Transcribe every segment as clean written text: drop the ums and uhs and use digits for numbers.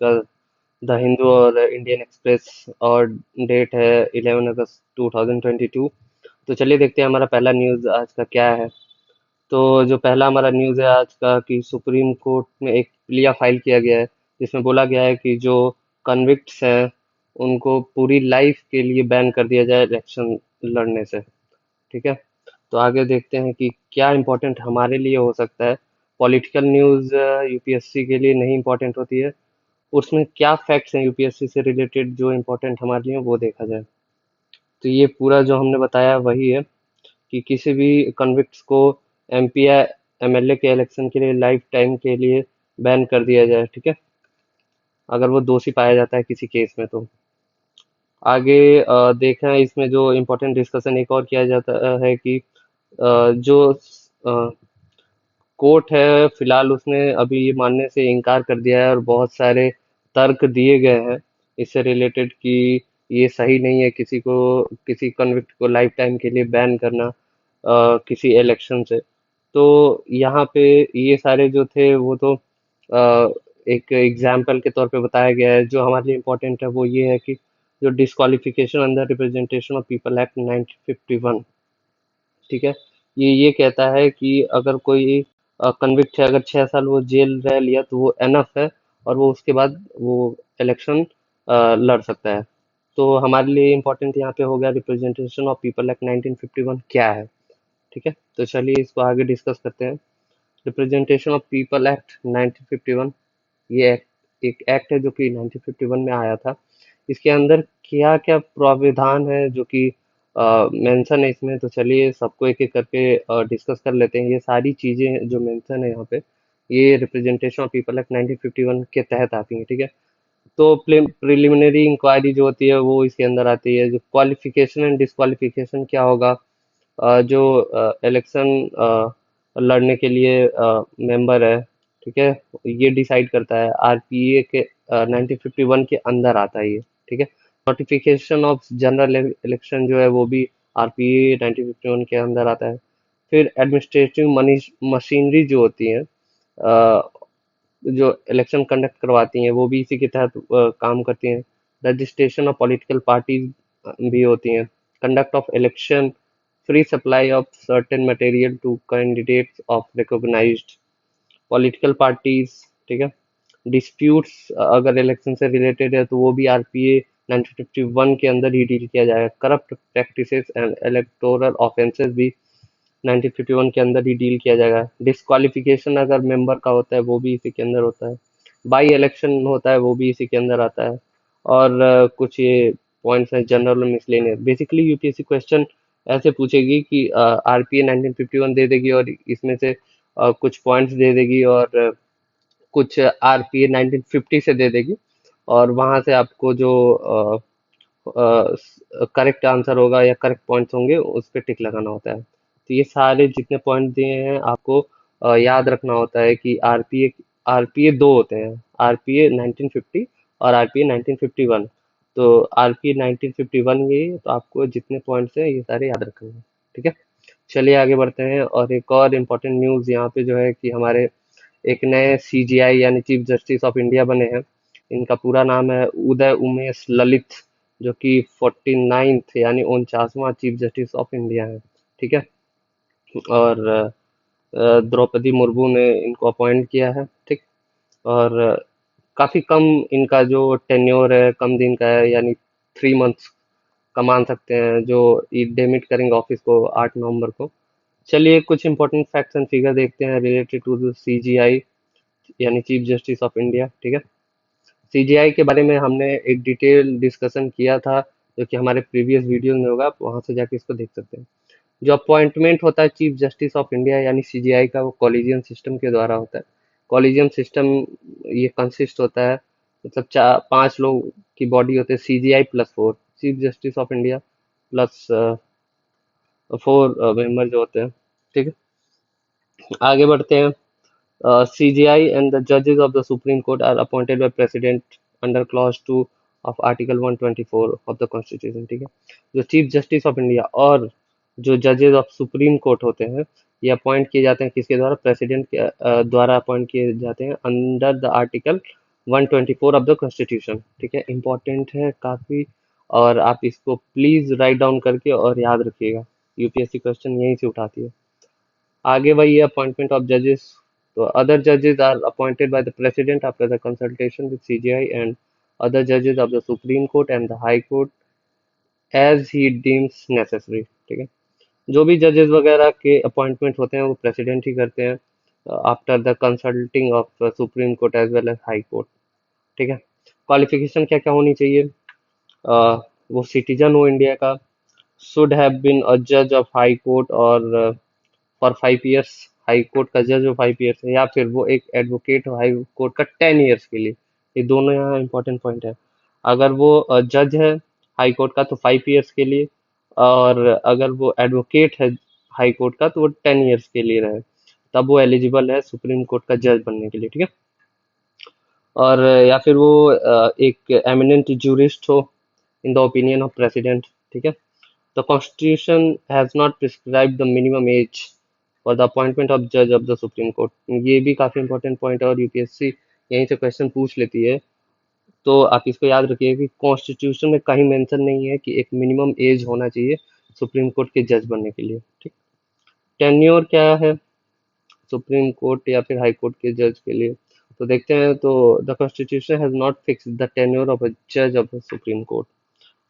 का द हिंदू और Indian express, और डेट है 11 अगस्त 2022। तो चलिए देखते हैं हमारा पहला न्यूज़ आज का क्या है। तो जो पहला हमारा न्यूज़ है आज का कि सुप्रीम कोर्ट में एक प्लिया फाइल किया गया है, जिसमें बोला गया है कि जो कन्विक्ट्स हैं उनको पूरी लाइफ के लिए बैन कर दिया जाए इलेक्शन लड़ने से। ठीक है, तो आगे देखते हैं कि क्या इम्पोर्टेंट हमारे लिए हो सकता है। पॉलिटिकल न्यूज़ यूपीएससी के लिए नहीं इम्पोर्टेंट होती है, उसमें क्या फैक्ट्स हैं यूपीएससी से रिलेटेड जो इम्पोर्टेंट हमारे लिए वो देखा जाए। तो ये पूरा जो हमने बताया वही है कि किसी भी कन्विक्ट्स को एमपी या एमएलए के इलेक्शन के लिए लाइफ टाइम के लिए बैन कर दिया जाए। ठीक है, अगर वो दोषी पाया जाता है किसी केस में। तो आगे देखें, इसमें जो इम्पोर्टेंट डिस्कशन एक और किया जाता है कि जो कोर्ट है फिलहाल उसने अभी ये मानने से इनकार कर दिया है और बहुत सारे तर्क दिए गए हैं इससे रिलेटेड कि ये सही नहीं है किसी को, किसी कन्विक्ट को लाइफ टाइम के लिए बैन करना किसी इलेक्शन से। तो यहाँ पे ये सारे जो थे वो तो एक एग्जाम्पल के तौर पे बताया गया है। जो हमारे लिए इम्पोर्टेंट है वो ये है कि जो disqualification under representation of people act 1951, ठीक है, ये कहता है कि अगर कोई कन्विक्ट है, अगर 6 साल वो जेल रह लिया तो वो एनफ है, और वो उसके बाद वो इलेक्शन लड़ सकता है। तो हमारे लिए इम्पोर्टेंट यहाँ पे हो गया रिप्रेजेंटेशन ऑफ पीपल एक्ट 1951 क्या है। ठीक है, तो चलिए इसको आगे डिस्कस करते हैं। रिप्रेजेंटेशन ऑफ पीपल एक्ट 1951, ये एक एक्ट है जो कि 1951 में आया था। इसके अंदर क्या क्या प्राविधान है जो कि मेंशन है इसमें, तो चलिए सबको एक एक करके डिस्कस कर लेते हैं। ये सारी चीजें जो मेंशन है यहाँ पे, ये रिप्रेजेंटेशन ऑफ पीपल एक्ट 1951 के तहत आती हैं। ठीक है, तो प्रिलिमिनरी इंक्वायरी जो होती है वो इसके अंदर आती है। जो क्वालिफिकेशन एंड डिस्क्वालिफिकेशन क्या होगा, जो इलेक्शन लड़ने के लिए मेंबर है, ठीक है, ये डिसाइड करता है। आरपीए के 1951 के अंदर आता है ये। ठीक है, नोटिफिकेशन ऑफ जनरल इलेक्शन जो है वो भी आरपीए 1951 के अंदर आता है। फिर एडमिनिस्ट्रेटिव मशीनरी जो होती है, जो इलेक्शन कंडक्ट करवाती हैं, वो भी इसी के तहत काम करती हैं। रजिस्ट्रेशन ऑफ पॉलिटिकल पार्टीज भी होती हैं। Conduct of election, free supply of certain material to candidates of recognised political parties. ठीक है, डिस्प्यूट्स अगर इलेक्शन से रिलेटेड है तो वो भी आरपीए 1951 के अंदर ही डील किया जाएगा। Corrupt practices and electoral offences भी 1951 के अंदर ही डील किया जाएगा। डिस्क्वालिफिकेशन अगर मेंबर का होता है वो भी इसी के अंदर होता है। बाई इलेक्शन होता है वो भी इसी के अंदर आता है। और कुछ ये पॉइंट्स हैं जनरल और मिसलेनियस। बेसिकली यूपीएससी क्वेश्चन ऐसे पूछेगी कि आरपीए 1951 दे देगी और इसमें से कुछ पॉइंट्स दे देगी, और कुछ आरपीए 1950 से दे देगी, और वहां से आपको जो करेक्ट आंसर होगा या करेक्ट पॉइंट्स होंगे उस पर टिक लगाना होता है। तो ये सारे जितने पॉइंट दिए हैं आपको याद रखना होता है कि आरपीए आरपीए दो होते हैं, आरपीए 1950 और आरपीए 1951। तो आरपीए 1951 ये, तो आपको जितने पॉइंट्स हैं ये सारे याद रखने हैं। ठीक है, चलिए आगे बढ़ते हैं। और एक और इम्पोर्टेंट न्यूज़ यहाँ पे जो है कि हमारे एक नए सीजीआई यानी चीफ जस्टिस ऑफ इंडिया बने हैं। इनका पूरा नाम है उदय उमेश ललित, जो कि 49th यानी 49वां चीफ जस्टिस ऑफ इंडिया है। ठीक है, और द्रौपदी मुर्मू ने इनको अपॉइंट किया है। ठीक, और काफी कम इनका जो टेन्योर है, कम दिन का है, यानी 3 मंथ्स का मान सकते हैं, जो ये डेमिट करेंगे ऑफिस को 8 नवंबर को। चलिए कुछ इंपॉर्टेंट फैक्ट्स एंड फिगर देखते हैं रिलेटेड टू सीजीआई यानी चीफ जस्टिस ऑफ इंडिया। ठीक है, सीजीआई के बारे में हमने एक डिटेल डिस्कशन किया था जो कि हमारे प्रीवियस वीडियो में होगा, आप वहां से जाके इसको देख सकते हैं। जो अपॉइंटमेंट होता है चीफ जस्टिस ऑफ इंडिया यानी सीजीआई का, वो कॉलेजियम सिस्टम के द्वारा होता है। कॉलेजियम सिस्टम ये कंसिस्ट होता है, मतलब 5 लोग की बॉडी होते हैं, CGI +4, chief justice of India plus 4 member जो होते हैं। ठीक है, आगे बढ़ते हैं। CGI and the judges of the Supreme Court are appointed by President under Clause 2 of Article 124 of the Constitution। ठीक है, जो चीफ जस्टिस ऑफ इंडिया और जो जजेस ऑफ सुप्रीम कोर्ट होते हैं, ये अपॉइंट किए जाते हैं किसके द्वारा, प्रेसिडेंट के द्वारा अपॉइंट किए जाते हैं under the article 124 of the constitution. ठीक है, इंपॉर्टेंट है काफी, और आप इसको प्लीज राइट डाउन करके और याद रखिएगा, यूपीएससी क्वेश्चन यहीं से उठाती है। आगे वही है अपॉइंटमेंट ऑफ जजेस। तो अदर जजेस are appointed by the president after the consultation with CGI and other जजेस of the supreme court and the high court as he deems necessary. ठीक है, जो भी जजेस वगैरह के अपॉइंटमेंट होते हैं वो प्रेसिडेंट ही करते हैं after the consulting of supreme court as well as high court. ठीक है, क्वालिफिकेशन क्या क्या होनी चाहिए? वो सिटीजन हो इंडिया का, शुड हैव बीन अ जज ऑफ हाई कोर्ट और फॉर 5 ईयर्स, हाई कोर्ट का जज हो 5 ईयर्स है, या फिर वो एक एडवोकेट हो हाई कोर्ट का 10 ईयर्स के लिए। ये दोनों यहाँ इंपॉर्टेंट पॉइंट है। अगर वो जज है हाई कोर्ट का तो 5 ईयर्स के लिए, और अगर वो एडवोकेट है हाई कोर्ट का तो वो 10 ईयर्स के लिए रहे, तब वो एलिजिबल है सुप्रीम कोर्ट का जज बनने के लिए। ठीक है, और या फिर वो एक एमिनेंट जूरिस्ट हो in the opinion of president. ठीक है, the constitution has not prescribe the minimum age for the appointment of जज ऑफ द सुप्रीम कोर्ट। ये भी काफी इंपॉर्टेंट पॉइंट है और यूपीएससी यहीं से क्वेश्चन पूछ लेती है। तो आप इसको याद रखिए कि कॉन्स्टिट्यूशन में कहीं मेंशन नहीं है कि एक मिनिमम एज होना चाहिए सुप्रीम कोर्ट के जज बनने के लिए। ठीक, टेन्योर क्या है सुप्रीम कोर्ट या फिर हाई कोर्ट के जज के लिए? तो देखते हैं, तो the constitution has not fix the tenure of a जज of the supreme Court.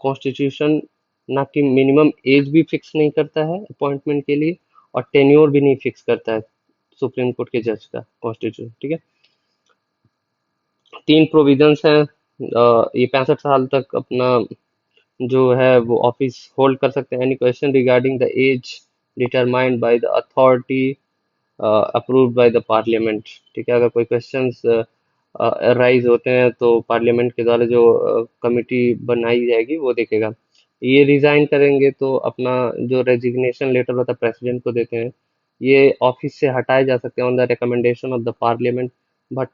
Constitution ना कि मिनिमम एज भी फिक्स नहीं करता है अपॉइंटमेंट के लिए, और टेन्योर भी नहीं फिक्स करता है सुप्रीम कोर्ट के जज का कॉन्स्टिट्यूशन। ठीक है, 3 प्रोविजंस हैं। ये 65 साल तक अपना जो है वो ऑफिस होल्ड कर सकते हैं। Any question regarding the age determined by the authority approved by the parliament. ठीक है, अगर कोई क्वेश्चंस राइज होते हैं तो पार्लियामेंट के द्वारा जो कमिटी बनाई जाएगी वो देखेगा। ये रिजाइन करेंगे तो अपना जो रेजिग्नेशन लेटर होता है प्रेसिडेंट को देते हैं। ये ऑफिस से हटाए जा सकते हैं on the recommendation of the parliament, but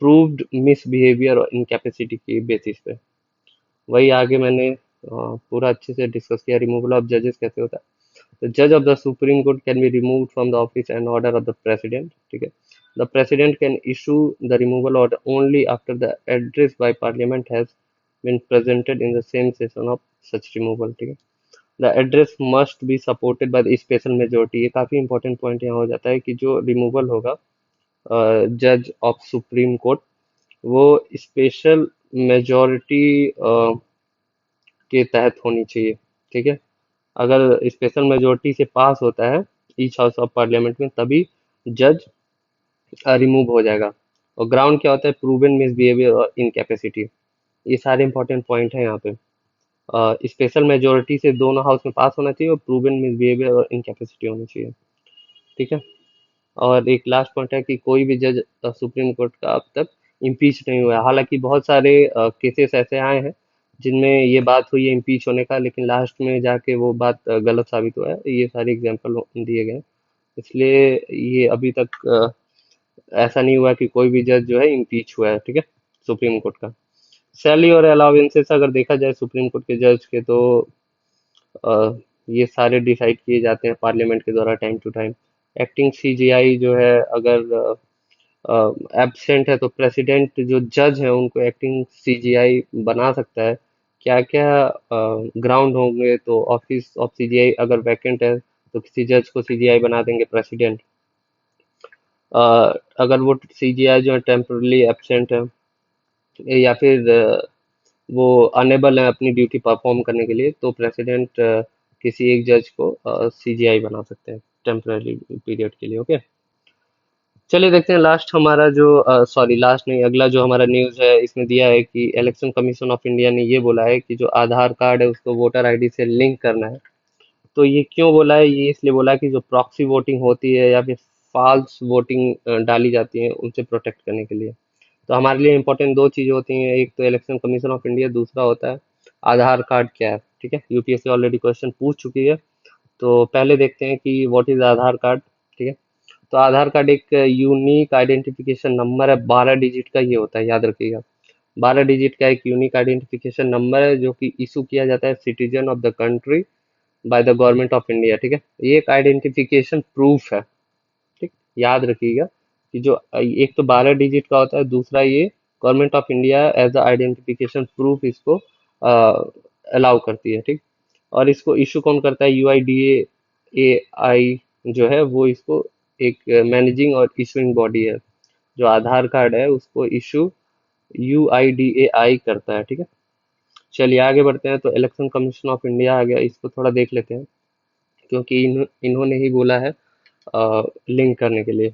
proved misbehaviour और इनकैपेसिटी की बेसिस पे। वही आगे मैंने पूरा अच्छे से डिस्कस किया, रिमूवल ऑफ जजेस कैसे होता है। The judge of the Supreme Court can be removed from the office and order of the president. ठीक है, the president can issue the removal order only after the address by parliament has been presented in the same session of such removal। ठीक है, the address must be supported by the special majority। ये काफी important point यहाँ हो जाता है कि जो रिमूवल होगा जज ऑफ सुप्रीम कोर्ट, वो स्पेशल मेजॉरिटी के तहत होनी चाहिए। ठीक है, अगर स्पेशल मेजोरिटी से पास होता है ईच हाउस ऑफ पार्लियामेंट में, तभी जज रिमूव हो जाएगा। और ग्राउंड क्या होता है? प्रूवन मिसबिहेवियर और इनकैपेसिटी। ये सारे इंपॉर्टेंट पॉइंट हैं यहाँ पे। स्पेशल मेजोरिटी से दोनों हाउस में पास होना चाहिए और प्रूवन मिसबिहेवियर और इनकैपेसिटी होनी चाहिए। ठीक है, और एक लास्ट पॉइंट है कि कोई भी जज सुप्रीम कोर्ट का अब तक इम्पीच नहीं हुआ है। हालांकि बहुत सारे केसेस ऐसे आए हैं जिनमें ये बात हुई है इम्पीच होने का, लेकिन लास्ट में जाके वो बात गलत साबित हुआ है। ये सारे एग्जाम्पल दिए गए हैं, इसलिए ये अभी तक ऐसा नहीं हुआ कि कोई भी जज जो है इम्पीच हुआ है। ठीक है, सुप्रीम कोर्ट का सैलरी और अलाउंसेस अगर देखा जाए सुप्रीम कोर्ट के जज के, तो अ, ये सारे डिसाइड किए जाते हैं पार्लियामेंट के द्वारा time to time. Acting CGI जो है अगर एब्सेंट है तो प्रेसिडेंट जो जज है उनको एक्टिंग सीजीआई बना सकता है। क्या क्या ग्राउंड होंगे? तो ऑफिस ऑफ सीजीआई अगर वैकेंट है तो किसी जज को सीजीआई बना देंगे प्रेसिडेंट। अगर वो सीजीआई जो है टेम्परली एब्सेंट है, या फिर वो अनेबल है अपनी ड्यूटी परफॉर्म करने के लिए, तो प्रेसिडेंट किसी एक जज को सीजीआई बना सकते हैं टेम्पररी पीरियड के लिए। ओके, चलिए देखते हैं लास्ट हमारा जो सॉरी लास्ट नहीं, अगला जो हमारा न्यूज़ है इसमें दिया है कि इलेक्शन कमीशन ऑफ इंडिया ने ये बोला है कि जो आधार कार्ड है उसको वोटर आईडी से लिंक करना है। तो ये क्यों बोला है? ये इसलिए बोला है कि जो प्रॉक्सी वोटिंग होती है या फिर फॉल्स वोटिंग डाली जाती है उनसे प्रोटेक्ट करने के लिए। तो हमारे लिए इंपॉर्टेंट दो चीज़ें होती हैं, एक तो इलेक्शन कमीशन ऑफ इंडिया, दूसरा होता है आधार कार्ड क्या है। ठीक है, यूपीएससी ऑलरेडी क्वेश्चन पूछ चुकी है। तो पहले देखते हैं कि व्हाट इज आधार कार्ड। ठीक है, तो आधार कार्ड एक यूनिक आइडेंटिफिकेशन नंबर है, 12 डिजिट का ये होता है, याद रखिएगा। 12 डिजिट का एक यूनिक आइडेंटिफिकेशन नंबर है जो कि इशू किया जाता है citizen of the country by the government of India. ठीक है, ये एक आइडेंटिफिकेशन प्रूफ है। ठीक, याद रखिएगा कि जो एक तो 12 डिजिट का होता है, दूसरा ये government of India as a identification proof इसको अलाउ करती है, ठीक। और इसको इशू कौन करता है? UIDAI जो है वो इसको एक मैनेजिंग और इशूइंग बॉडी है। जो आधार कार्ड है उसको इशू UIDAI करता है, ठीक है। चलिए आगे बढ़ते हैं। तो इलेक्शन कमीशन ऑफ इंडिया आ गया, इसको थोड़ा देख लेते हैं क्योंकि इन्होंने ही बोला है लिंक करने के लिए।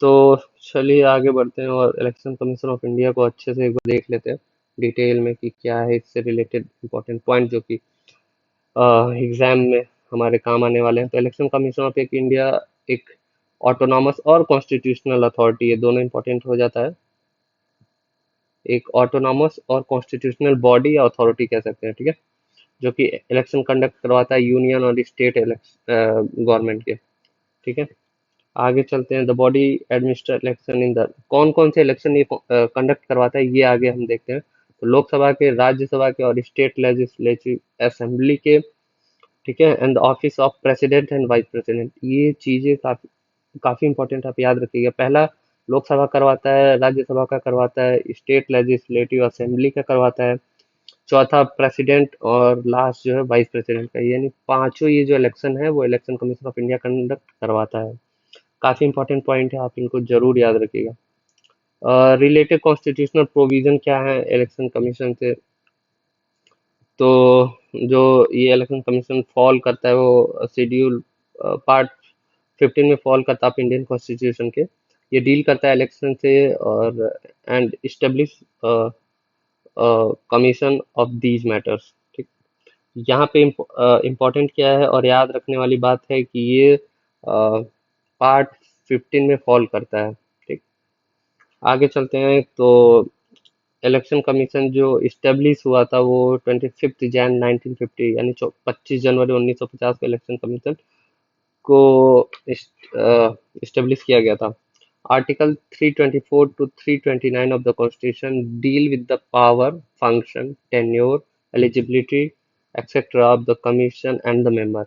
तो चलिए आगे बढ़ते हैं और इलेक्शन कमीशन ऑफ इंडिया को अच्छे से एक बार देख लेते हैं डिटेल में कि क्या है इससे रिलेटेड इंपॉर्टेंट पॉइंट जो कि एग्जाम में हमारे काम आने वाले हैं। तो इलेक्शन कमीशन ऑफ एक इंडिया एक ऑटोनॉमस और कॉन्स्टिट्यूशनल अथॉरिटी है, दोनों इंपॉर्टेंट हो जाता है। एक ऑटोनॉमस और कॉन्स्टिट्यूशनल बॉडी या अथॉरिटी कह सकते हैं, ठीक है, जो कि इलेक्शन कंडक्ट करवाता है यूनियन और स्टेट गवर्नमेंट के, ठीक है। आगे चलते हैं। The body administer election in the, कौन कौन से इलेक्शन ये कंडक्ट करवाता है ये आगे हम देखते हैं। तो लोकसभा के, राज्यसभा के और स्टेट लेजिस्लेटिव असेंबली के, ठीक है। And the office of president and vice president, ये चीजें काफी काफी इंपॉर्टेंट, आप याद रखिएगा। पहला लोकसभा करवाता है, राज्यसभा का करवाता है, स्टेट लेजिस्लेटिव असेंबली का करवाता है, चौथा प्रेसिडेंट और लास्ट जो है वाइस प्रेसिडेंट का। यानी पांचों ये जो इलेक्शन है वो election commission of India conduct करवाता है। काफी इंपॉर्टेंट पॉइंट है, आप इनको जरूर याद रखिएगा। रिलेटेड कॉन्स्टिट्यूशनल प्रोविजन क्या है इलेक्शन कमीशन से? तो जो ये इलेक्शन कमीशन फॉल करता है वो शेड्यूल पार्ट 15 में फॉल करता है इंडियन कॉन्स्टिट्यूशन के। ये डील करता है इलेक्शन से और and establish commission of these matters, ठीक। यहाँ पे इम्पोर्टेंट क्या है और याद रखने वाली बात है कि ये पार्ट 15 में फॉल करता है, ठीक। आगे चलते हैं। तो इलेक्शन कमीशन जो इस्टेब्लिश हुआ था वो 25 जैन 1950 यानी 25 जनवरी 1950 को इलेक्शन कमीशन को इस्टेब्लिश किया गया था। Article 324 to 329 of the constitution deal with the power, function, tenure, eligibility etcetera of the commission and the member.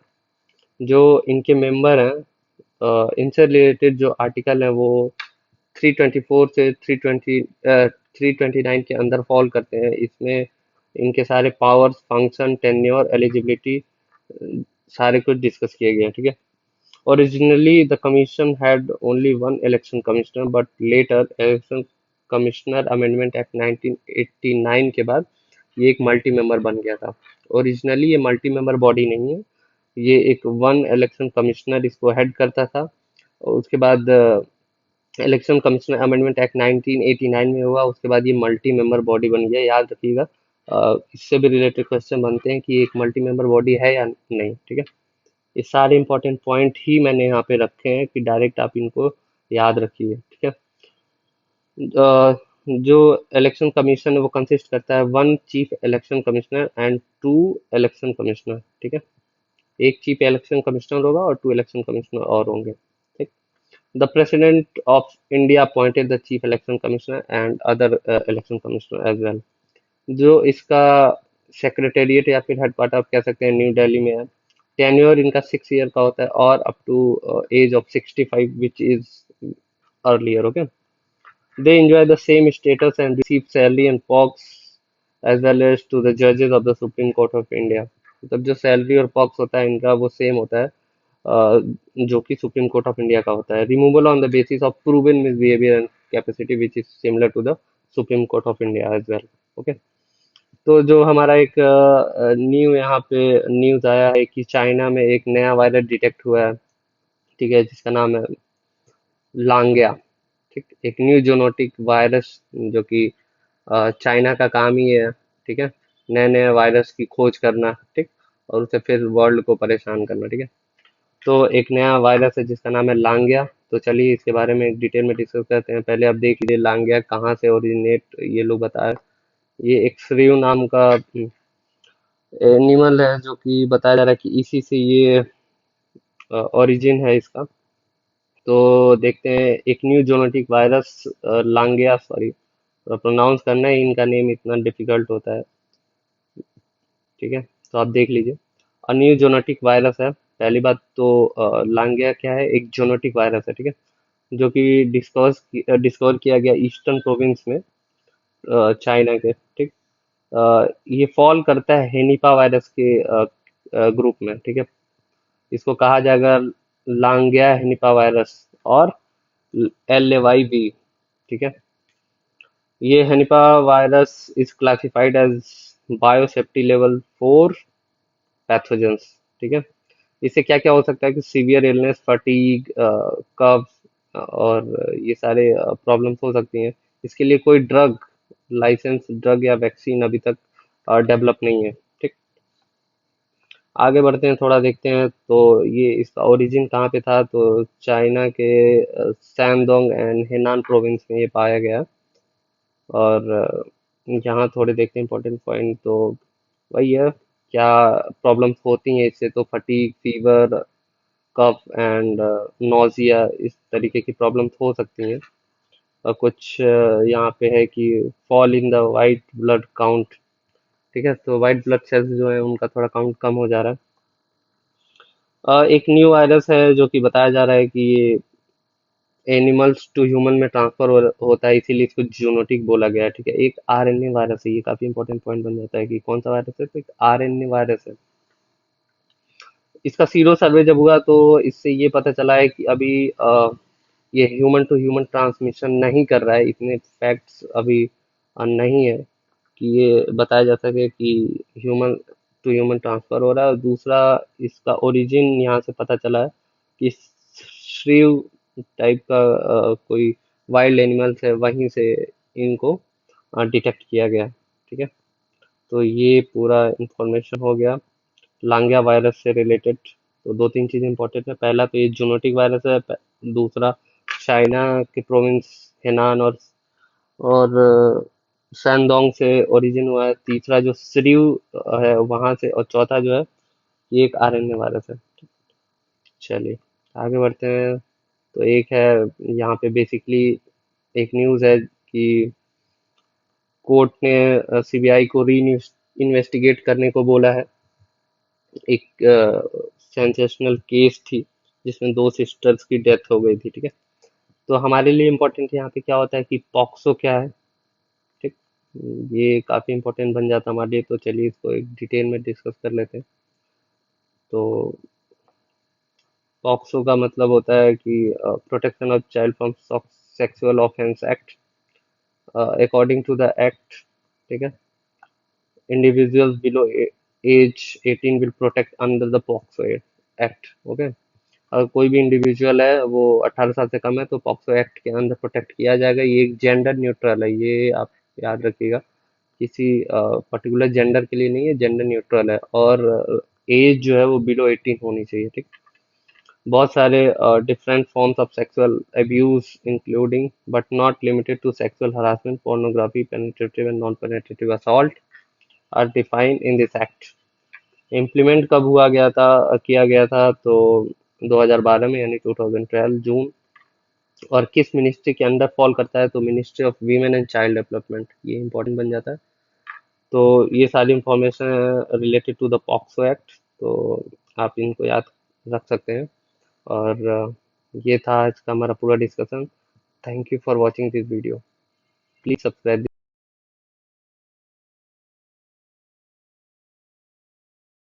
जो इनके मेंबर हैं, इनसे रिलेटेड जो आर्टिकल है वो 324 से 329 के अंदर फॉल करते हैं। इसमें इनके सारे पावर्स, फंक्शन, टेन्योर, एलिजिबिलिटी सारे कुछ डिस्कस किए गए हैं, ठीक है। Originally, the commission had only one election commissioner, but later Election Commissioner Amendment Act 1989 के बाद ये एक मल्टी मेंबर बन गया था। ओरिजिनली ये मल्टी मेंबर बॉडी नहीं है, ये एक वन इलेक्शन कमिश्नर इसको हेड करता था। और उसके बाद इलेक्शन कमिश्नर अमेंडमेंट एक्ट 1989 में हुआ, उसके बाद ये मल्टी मेंबर बॉडी बन गया। याद रखिएगा, इससे भी रिलेटेड क्वेश्चन बनते हैं कि एक मल्टी मेंबर बॉडी है या नहीं, ठीक है। ये सारे इंपॉर्टेंट पॉइंट ही मैंने यहाँ पे रखे हैं कि डायरेक्ट आप इनको याद रखिए, ठीक है। जो इलेक्शन कमीशन है वो कंसिस्ट करता है one chief election commissioner and two election commissioner, ठीक है। एक चीफ इलेक्शन कमिश्नर होगा और टू इलेक्शन कमिश्नर और होंगे, ठीक। The president of India appointed the chief election commissioner and other election commissioner as well. जो इसका सेक्रेटेरिएट या फिर हेडक्वार्टर आप कह सकते हैं न्यू दिल्ली में है। टेन्योर इनका 6 ईयर का होता है और up to age of 65 which is earlier, okay. They enjoy the same status and receive salary and perks as well as to the judges of the Supreme Court of India। मतलब जो salary और pox होता है इनका वो same होता है जो कि सुप्रीम कोर्ट ऑफ इंडिया का होता है। Removal on the basis of proven misbehaviour and capacity which is similar to the supreme court of India as well, okay. तो जो हमारा एक न्यू यहाँ पे न्यूज आया है कि चाइना में एक नया वायरस डिटेक्ट हुआ है, ठीक है, जिसका नाम है लांगिया, ठीक। एक न्यू जोनोटिक वायरस जो कि चाइना का काम ही है, ठीक है, नए नए वायरस की खोज करना, ठीक, और उसे फिर वर्ल्ड को परेशान करना, ठीक है। तो एक नया वायरस है जिसका नाम है लांगिया। तो चलिए इसके बारे में डिटेल में डिस्कस करते हैं। पहले आप देख लीजिए लांगिया कहाँ से ओरिजिनेट, ये लोग बताए। ये एक श्रीव नाम का एनिमल है जो कि बताया जा रहा है कि इसी से ये ओरिजिन है इसका। तो देखते हैं एक न्यू जोनेटिक वायरस लांगिया, सॉरी प्रोनाउंस करना है, इनका नेम इतना डिफिकल्ट होता है, ठीक है। तो आप देख लीजिए, और न्यू जोनेटिक वायरस है। पहली बात तो लांगिया क्या है, एक जोनेटिक वायरस है, ठीक है। जो कि डिस्कवर किया गया ईस्टर्न प्रोविंस में, चाइना के, ठीक। ये फॉल करता है हेनिपा वायरस के ग्रुप में, ठीक है। इसको कहा जाएगा लांगिया हेनिपा वायरस और LAYV, ठीक है। ये henipa virus is classified as biosafety level 4 pathogens, ठीक है। इससे क्या क्या हो सकता है कि सीवियर इलनेस, फटीग, कफ और ये सारे प्रॉब्लम्स हो सकती हैं। इसके लिए कोई लाइसेंस ड्रग या वैक्सीन अभी तक डेवलप नहीं है, ठीक। आगे बढ़ते हैं, थोड़ा देखते हैं। तो ये इसका ओरिजिन कहाँ पे था, तो चाइना के सैनडोंग एंड हेनान प्रोविंस में ये पाया गया। और यहाँ थोड़े देखते हैं इंपॉर्टेंट पॉइंट। तो वही है, क्या प्रॉब्लम्स होती हैं इससे, तो fatigue, fever, cough and nausea, इस तरीके की प्रॉब्लम्स हो सकती हैं। और कुछ यहाँ पे है कि fall in the white blood count, ठीक है। तो वाइट ब्लड सेल्स जो है उनका थोड़ा काउंट कम हो जा रहा है। एक न्यू वायरस है जो कि बताया जा रहा है कि ये एनिमल्स टू ह्यूमन में ट्रांसफर होता है, इसीलिए इसको जूनोटिक बोला गया है, ठीक है। एक RNA वायरस है, ये काफी इंपॉर्टेंट पॉइंट बन जाता है कि कौन सा वायरस है, तो एक RNA वायरस है। इसका सीरो सर्वे जब हुआ तो इससे ये पता चला है कि अभी ये ह्यूमन टू ह्यूमन ट्रांसमिशन नहीं कर रहा है, इतने फैक्ट्स अभी नहीं है कि ये बताया जा सके कि ह्यूमन टू ह्यूमन ट्रांसफर हो रहा है। और दूसरा, इसका ओरिजिन यहाँ से पता चला है कि श्रीव टाइप का कोई वाइल्ड एनिमल्स है, वहीं से इनको डिटेक्ट किया गया, ठीक है। तो ये पूरा इंफॉर्मेशन हो गया लांगिया वायरस से रिलेटेड। तो दो तीन चीज़ इंपॉर्टेंट है। पहला तो ये जूनोटिक वायरस है, दूसरा चाइना के प्रोविंस हेनान और शैनडोंग से ओरिजिन हुआ है, तीसरा जो सिरिउ है वहां से, और चौथा जो है ये एक RNA वायरस है। चलिए आगे बढ़ते हैं। तो एक है यहाँ पे बेसिकली एक न्यूज़ है कि कोर्ट ने CBI को री इन्वेस्टिगेट करने को बोला है। एक सेंसेशनल केस थी जिसमें दो सिस्टर्स की डेथ हो गई थी, ठीक है। तो हमारे लिए इम्पोर्टेंट यहाँ पे क्या होता है कि पॉक्सो क्या है, ठीक। ये काफी इम्पोर्टेंट बन जाता है हमारे लिए। तो चलिए इसको एक डिटेल में डिस्कस कर लेते हैं। तो पॉक्सो का मतलब होता है कि protection of child from sexual offence act. According to the act, ठीक है, individuals below age 18 will protect under the POCSO act, okay. अगर कोई भी इंडिविजुअल है वो 18 साल से कम है तो पॉक्सो एक्ट के अंदर प्रोटेक्ट किया जाएगा। ये एक जेंडर न्यूट्रल है, ये आप याद रखिएगा, किसी पर्टिकुलर जेंडर के लिए नहीं है, जेंडर न्यूट्रल है। और एज जो है वो बिलो 18 होनी चाहिए, ठीक। बहुत सारे different forms of sexual abuse including but not limited to sexual harassment, pornography, penetrative and non penetrative assault are defined in this act. Implement कब हुआ गया था, किया गया था, तो 2012 में, यानी 2012 जून। और किस मिनिस्ट्री के अंडर फॉल करता है, तो ministry of women and child development, ये इंपॉर्टेंट बन जाता है। तो ये सारी information related to the POCSO act, तो आप इनको याद रख सकते हैं। और ये था आज का हमारा पूरा discussion. Thank you for watching this video. Please subscribe.